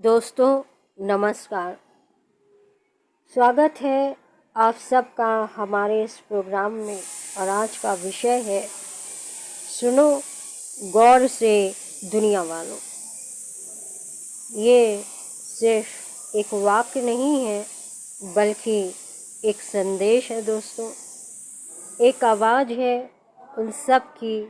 दोस्तों नमस्कार। स्वागत है आप सबका हमारे इस प्रोग्राम में। और आज का विषय है सुनो गौर से दुनिया वालों। ये सिर्फ एक वाक्य नहीं है बल्कि एक संदेश है दोस्तों। एक आवाज़ है उन सब की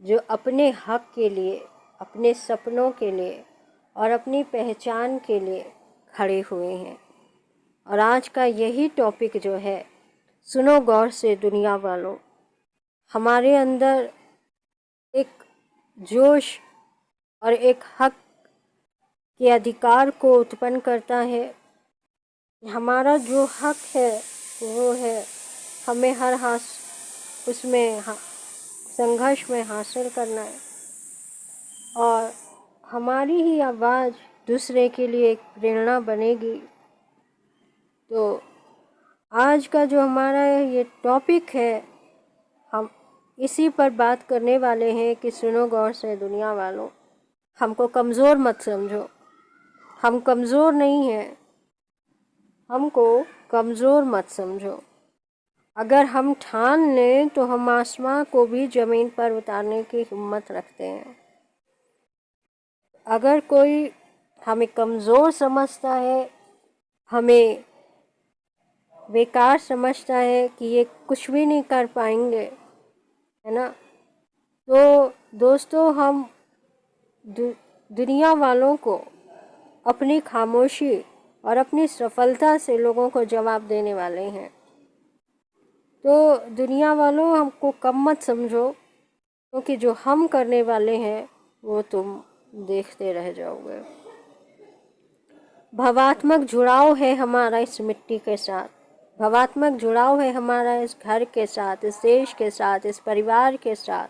जो अपने हक के लिए, अपने सपनों के लिए और अपनी पहचान के लिए खड़े हुए हैं। और आज का यही टॉपिक जो है सुनो गौर से दुनिया वालों, हमारे अंदर एक जोश और एक हक के अधिकार को उत्पन्न करता है। हमारा जो हक है वो है हमें हर उसमें संघर्ष में हासिल करना है। और हमारी ही आवाज़ दूसरे के लिए एक प्रेरणा बनेगी। तो आज का जो हमारा ये टॉपिक है, हम इसी पर बात करने वाले हैं कि सुनो गौर से दुनिया वालों, हमको कमज़ोर मत समझो। हम कमज़ोर नहीं हैं, हमको कमज़ोर मत समझो। अगर हम ठान लें तो हम आसमां को भी ज़मीन पर उतारने की हिम्मत रखते हैं। अगर कोई हमें कमज़ोर समझता है, हमें बेकार समझता है कि ये कुछ भी नहीं कर पाएंगे, है ना, तो दोस्तों हम दुनिया वालों को अपनी खामोशी और अपनी सफलता से लोगों को जवाब देने वाले हैं। तो दुनिया वालों, हमको कम मत समझो, क्योंकि जो हम करने वाले हैं वो तुम देखते रह जाओगे। भावात्मक जुड़ाव है हमारा इस मिट्टी के साथ, भावात्मक जुड़ाव है हमारा इस घर के साथ, इस देश के साथ, इस परिवार के साथ,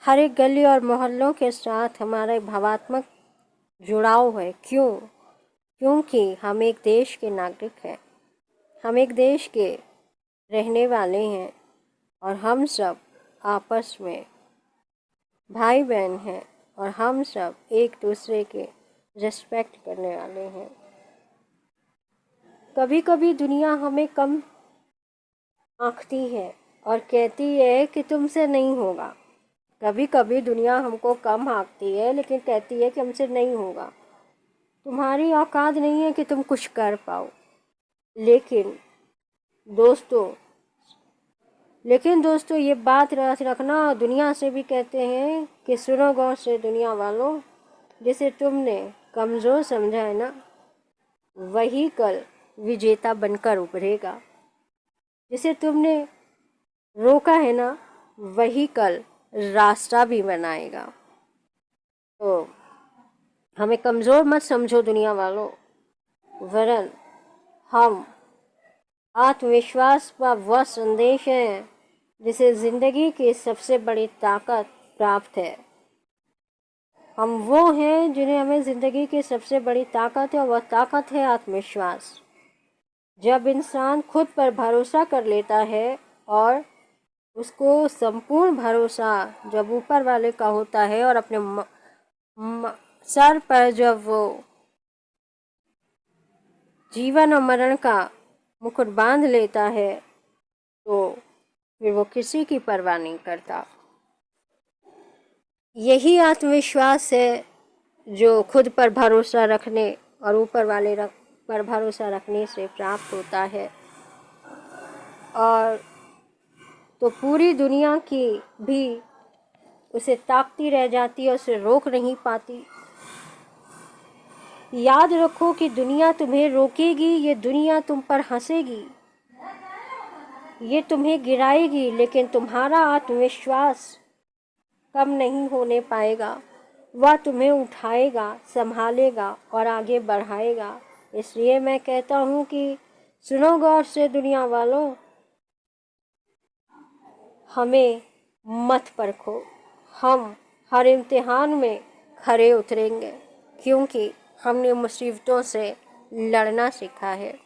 हर एक गली और मोहल्लों के साथ हमारा भावात्मक जुड़ाव है। क्योंकि हम एक देश के नागरिक हैं, हम एक देश के रहने वाले हैं और हम सब आपस में भाई बहन हैं और हम सब एक दूसरे के रिस्पेक्ट करने वाले हैं। कभी कभी दुनिया हमें कम आंकती है और कहती है कि तुमसे नहीं होगा। कभी कभी दुनिया हमको कम आंकती है लेकिन कहती है कि हमसे नहीं होगा, तुम्हारी औकात नहीं है कि तुम कुछ कर पाओ। लेकिन दोस्तों ये बात रखना, दुनिया से भी कहते हैं कि सुनो गौर से दुनिया वालों, जिसे तुमने कमज़ोर समझा है ना, वही कल विजेता बनकर उभरेगा। जिसे तुमने रोका है ना, वही कल रास्ता भी बनाएगा। तो हमें कमज़ोर मत समझो दुनिया वालों, वरन हम आत्मविश्वास का वह संदेश है जिसे ज़िंदगी की सबसे बड़ी ताकत प्राप्त है। हम वो हैं जिन्हें हमें ज़िंदगी की सबसे बड़ी ताकत है, और वह ताकत है आत्मविश्वास। जब इंसान खुद पर भरोसा कर लेता है और उसको संपूर्ण भरोसा जब ऊपर वाले का होता है और अपने सर पर जब वो जीवन और मरण का मुकुट बांध लेता है तो फिर वो किसी की परवाह नहीं करता। यही आत्मविश्वास है जो खुद पर भरोसा रखने और ऊपर वाले पर भरोसा रखने से प्राप्त होता है। और तो पूरी दुनिया की भी उसे ताकती रह जाती है, उसे रोक नहीं पाती। याद रखो कि दुनिया तुम्हें रोकेगी, ये दुनिया तुम पर हंसेगी, ये तुम्हें गिराएगी, लेकिन तुम्हारा आत्मविश्वास कम नहीं होने पाएगा। वह तुम्हें उठाएगा, संभालेगा और आगे बढ़ाएगा। इसलिए मैं कहता हूँ कि सुनो गौर से दुनिया वालों, हमें मत परखो। हम हर इम्तिहान में खरे उतरेंगे, क्योंकि हमने मुसीबतों से लड़ना सीखा है,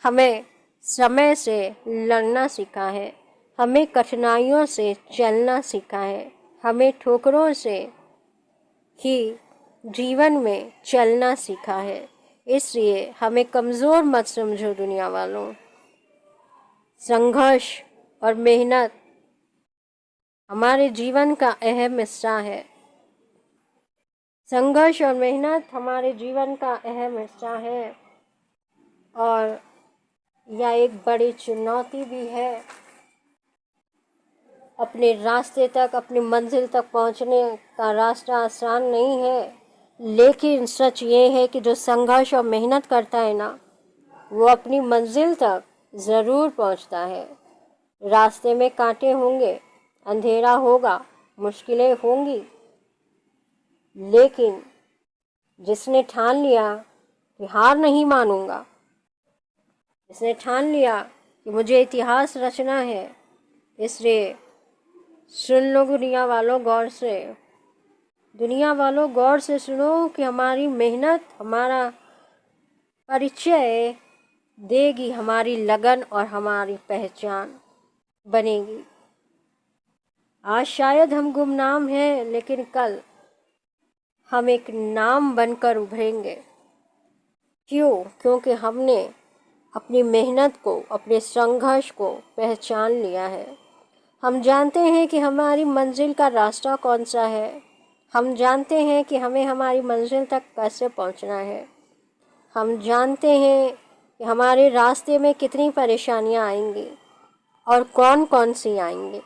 हमें समय से लड़ना सीखा है, हमें कठिनाइयों से चलना सीखा है, हमें ठोकरों से ही जीवन में चलना सीखा है। इसलिए हमें कमज़ोर मत समझो दुनिया वालों। संघर्ष और मेहनत हमारे जीवन का अहम हिस्सा है। संघर्ष और मेहनत हमारे जीवन का अहम हिस्सा है और यह एक बड़ी चुनौती भी है। अपने रास्ते तक, अपनी मंजिल तक पहुंचने का रास्ता आसान नहीं है, लेकिन सच ये है कि जो संघर्ष और मेहनत करता है ना, वो अपनी मंजिल तक ज़रूर पहुंचता है। रास्ते में कांटे होंगे, अंधेरा होगा, मुश्किलें होंगी, लेकिन जिसने ठान लिया कि हार नहीं मानूंगा, जिसने ठान लिया कि मुझे इतिहास रचना है, इसलिए सुन लो दुनिया वालों गौर से। दुनिया वालों गौर से सुनो कि हमारी मेहनत हमारा परिचय देगी, हमारी लगन और हमारी पहचान बनेगी। आज शायद हम गुमनाम हैं, लेकिन कल हम एक नाम बनकर उभरेंगे। क्यों? क्योंकि हमने अपनी मेहनत को, अपने संघर्ष को पहचान लिया है। हम जानते हैं कि हमारी मंजिल का रास्ता कौन सा है। हम जानते हैं कि हमें हमारी मंजिल तक कैसे पहुंचना है। हम जानते हैं कि हमारे रास्ते में कितनी परेशानियां आएंगी और कौन कौन सी आएंगी।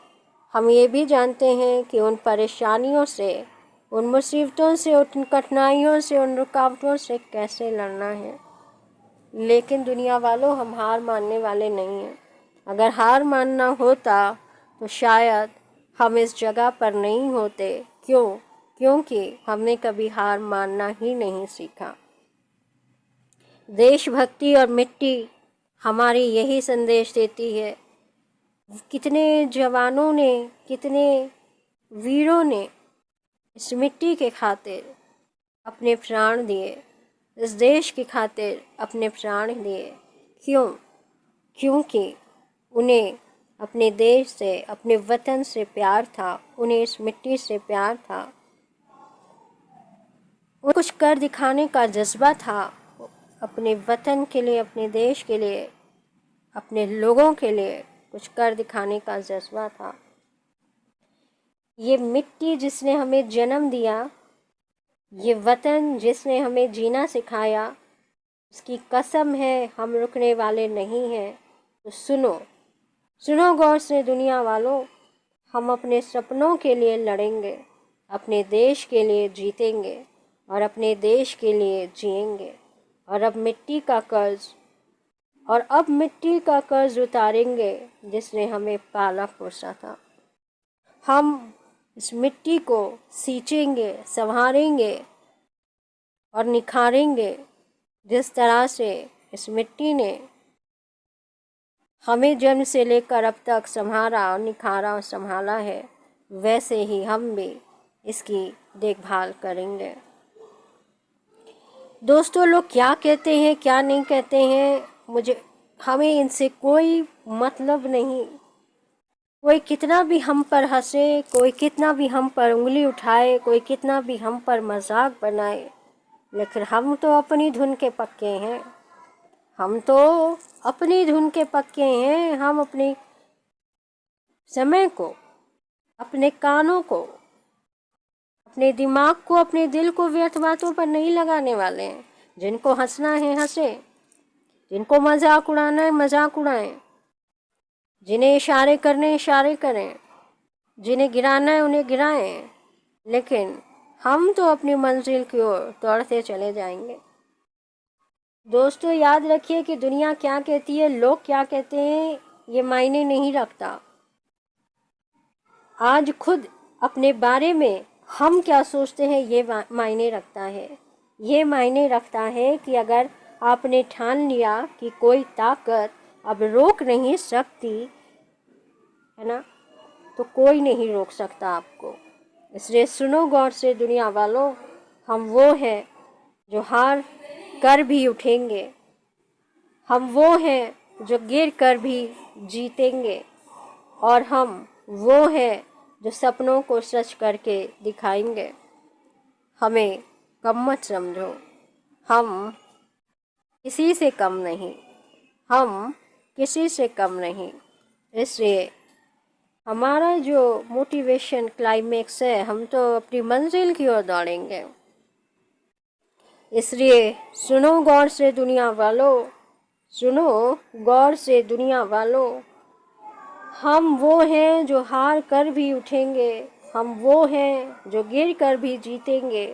हम ये भी जानते हैं कि उन परेशानियों से, उन मुसीबतों से, उन कठिनाइयों से, उन रुकावटों से कैसे लड़ना है। लेकिन दुनिया वालों, हम हार मानने वाले नहीं हैं। अगर हार मानना होता तो शायद हम इस जगह पर नहीं होते। क्यों? क्योंकि हमने कभी हार मानना ही नहीं सीखा। देशभक्ति और मिट्टी हमारी यही संदेश देती है। कितने जवानों ने, कितने वीरों ने इस मिट्टी के खातिर अपने प्राण दिए, इस देश की खातिर अपने प्राण दिए। क्यों? क्योंकि उन्हें अपने देश से, अपने वतन से प्यार था, उन्हें इस मिट्टी से प्यार था, उन्हें कुछ कर दिखाने का जज्बा था। अपने वतन के लिए, अपने देश के लिए, अपने लोगों के लिए कुछ कर दिखाने का जज्बा था। ये मिट्टी जिसने हमें जन्म दिया, ये वतन जिसने हमें जीना सिखाया, उसकी कसम है हम रुकने वाले नहीं हैं। तो सुनो, सुनो गौर से दुनिया वालों, हम अपने सपनों के लिए लड़ेंगे, अपने देश के लिए जीतेंगे और अपने देश के लिए जिएंगे। और अब मिट्टी का कर्ज उतारेंगे जिसने हमें पाला पोसा था। हम इस मिट्टी को सींचेंगे, संवारेंगे और निखारेंगे। जिस तरह से इस मिट्टी ने हमें जन्म से लेकर अब तक संभाला और निखारा और संभाला है, वैसे ही हम भी इसकी देखभाल करेंगे। दोस्तों, लोग क्या कहते हैं, क्या नहीं कहते हैं, हमें इनसे कोई मतलब नहीं। कोई कितना भी हम पर हंसे, कोई कितना भी हम पर उंगली उठाए, कोई कितना भी हम पर मजाक बनाए, लेकिन हम तो अपनी धुन के पक्के हैं। हम तो अपनी धुन के पक्के हैं। हम अपने समय को, अपने कानों को, अपने दिमाग को, अपने दिल को व्यर्थ बातों पर नहीं लगाने वाले हैं। जिनको हंसना है हंसे, जिनको मजाक उड़ाना है मजाक उड़ाएं, जिन्हें इशारे करने इशारे करें, जिन्हें गिराना है उन्हें गिराएं, लेकिन हम तो अपनी मंजिल की ओर दौड़ते चले जाएंगे। दोस्तों, याद रखिए कि दुनिया क्या कहती है, लोग क्या कहते हैं, ये मायने नहीं रखता। आज खुद अपने बारे में हम क्या सोचते हैं ये मायने रखता है। ये मायने रखता है कि अगर आपने ठान लिया कि कोई ताकत अब रोक नहीं सकती, है ना, तो कोई नहीं रोक सकता आपको। इसलिए सुनो गौर से दुनिया वालों, हम वो हैं जो हार कर भी उठेंगे। हम वो हैं जो गिर कर भी जीतेंगे। और हम वो हैं जो सपनों को सच करके दिखाएंगे। हमें कम मत समझो। हम किसी से कम नहीं, हम किसी से कम नहीं। इसलिए हमारा जो मोटिवेशन क्लाइमेक्स है, हम तो अपनी मंजिल की ओर दौड़ेंगे। इसलिए सुनो गौर से दुनिया वालों, सुनो गौर से दुनिया वालों, हम वो हैं जो हार कर भी उठेंगे, हम वो हैं जो गिर कर भी जीतेंगे,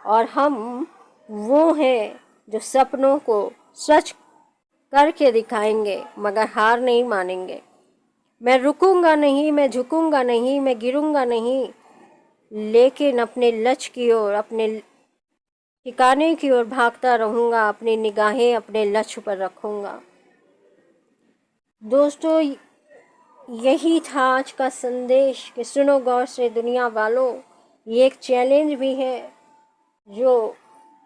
और हम वो हैं जो सपनों को सच करके दिखाएंगे, मगर हार नहीं मानेंगे। मैं रुकूंगा नहीं, मैं झुकूंगा नहीं, मैं गिरूंगा नहीं, लेकिन अपने लक्ष्य की ओर, अपने ठिकाने की ओर भागता रहूंगा, अपनी निगाहें अपने लक्ष्य पर रखूंगा। दोस्तों, यही था आज का संदेश कि सुनो गौर से दुनिया वालों। ये एक चैलेंज भी है, जो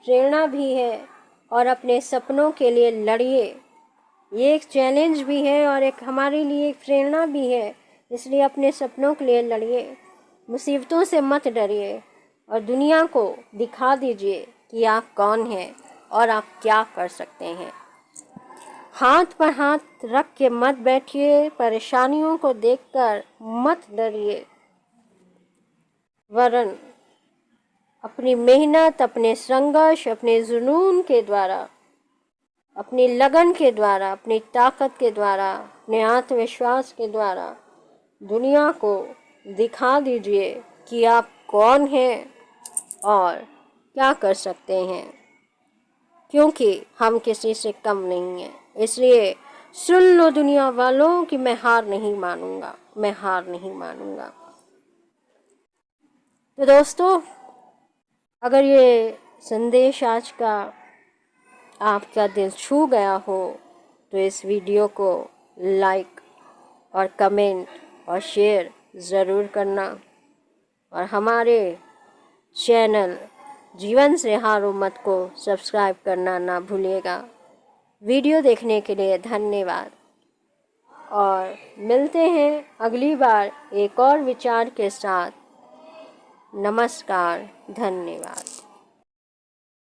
प्रेरणा भी है, और अपने सपनों के लिए लड़िए। ये एक चैलेंज भी है और एक हमारे लिए एक प्रेरणा भी है। इसलिए अपने सपनों के लिए लड़िए, मुसीबतों से मत डरिए, और दुनिया को दिखा दीजिए कि आप कौन हैं और आप क्या कर सकते हैं। हाथ पर हाथ रख के मत बैठिए, परेशानियों को देखकर मत डरिए, वरन अपनी मेहनत, अपने संघर्ष, अपने जुनून के द्वारा, अपनी लगन के द्वारा, अपनी ताकत के द्वारा, अपने आत्मविश्वास के द्वारा दुनिया को दिखा दीजिए कि आप कौन हैं और क्या कर सकते हैं, क्योंकि हम किसी से कम नहीं हैं। इसलिए सुन लो दुनिया वालों कि मैं हार नहीं मानूंगा, मैं हार नहीं मानूंगा। तो दोस्तों, अगर ये संदेश आज का आपका दिल छू गया हो तो इस वीडियो को लाइक और कमेंट और शेयर ज़रूर करना, और हमारे चैनल जीवन से हारो मत को सब्सक्राइब करना ना भूलिएगा। वीडियो देखने के लिए धन्यवाद, और मिलते हैं अगली बार एक और विचार के साथ। नमस्कार, धन्यवाद।